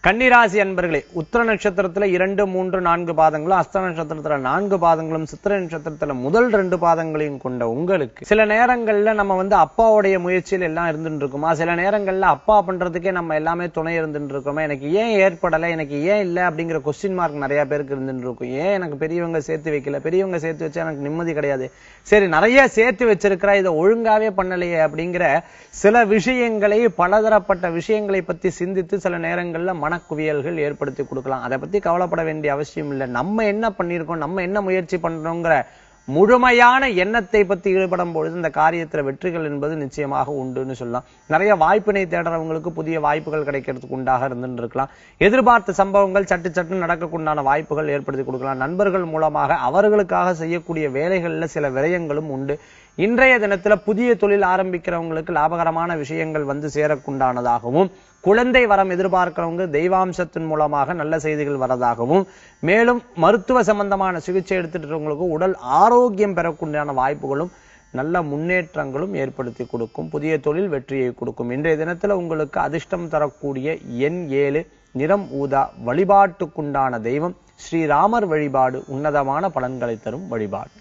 கன்னிராசி அன்பர்களே, உத்திர நட்சத்திரத்துல 2, 3, 4 பாதங்களும், அஸ்த நட்சத்திரத்துல 4 பாதங்களும், சித்திரை நட்சத்திரத்துல முதல் 2 பாதங்களையும் கொண்ட உங்களுக்கு சில நேரங்கள்ல நம்ம அப்பாவுடைய முயற்சியில் எல்லாம் இருந்துட்டு இருக்குமா, சில நேரங்கள்ல அப்பா பண்றதுக்கே நம்ம எல்லாமே துணை இருந்துட்டு இருக்கோமா, எனக்கு ஏன் ஏற்படலை, எனக்கு ஏன் இல்லை அப்படிங்கிற கொஸ்டின் மார்க் நிறைய பேருக்கு இருந்துட்டு இருக்கும். ஏன் எனக்கு பெரியவங்க சேர்த்து வைக்கல, பெரியவங்க சேர்த்து வச்சா எனக்கு நிம்மதி கிடையாது, சரி நிறைய சேர்த்து வச்சிருக்கிறா இதை ஒழுங்காவே பண்ணலையே அப்படிங்கிற சில விஷயங்களை, பலதரப்பட்ட விஷயங்களை பத்தி சிந்தித்து சில நேரங்கள்ல மனக்குவியல்கள் ஏற்படுத்தி கொடுக்கலாம். அதை பத்தி கவலைப்பட வேண்டிய அவசியம் இல்லை. நம்ம என்ன பண்ணியிருக்கோம், நம்ம என்ன முயற்சி பண்றோங்கிற முழுமையான எண்ணத்தை பத்தி ஈடுபடும் பொழுது இந்த காரியத்துல வெற்றிகள் என்பது நிச்சயமாக உண்டுன்னு சொல்லலாம். நிறைய வாய்ப்பினை தேடுறவங்களுக்கு புதிய வாய்ப்புகள் கிடைக்கிறதுக்கு உண்டாக இருந்துட்டு இருக்கலாம். எதிர்பார்த்த சம்பவங்கள் சட்டு சட்டு நடக்கக்குண்டான வாய்ப்புகள் ஏற்படுத்தி கொடுக்கலாம். நண்பர்கள் மூலமாக அவர்களுக்காக செய்யக்கூடிய வேலைகள்ல சில விரயங்களும் உண்டு. இன்றைய தினத்துல புதிய தொழில் ஆரம்பிக்கிறவங்களுக்கு லாபகரமான விஷயங்கள் சேரக்குண்டானதாகவும், குழந்தை வரம் எதிர்பார்க்கிறவங்க தெய்வாம்சத்தின் மூலமாக நல்ல செய்திகள் வரதாகவும், மேலும் மருத்துவ சம்பந்தமான சிகிச்சை எடுத்துட்டு உடல் ஆரோக்கியம் பெறக்கூடிய வாய்ப்புகளும் நல்ல முன்னேற்றங்களும் ஏற்படுத்தி கொடுக்கும். புதிய தொழில் வெற்றியை கொடுக்கும். இன்றைய தினத்துல உங்களுக்கு அதிர்ஷ்டம் தரக்கூடிய எண் 7, நிறம் ஊதா. வழிபாட்டுக்குண்டான தெய்வம் ஸ்ரீராமர் வழிபாடு உன்னதமான பலன்களை தரும் வழிபாடு.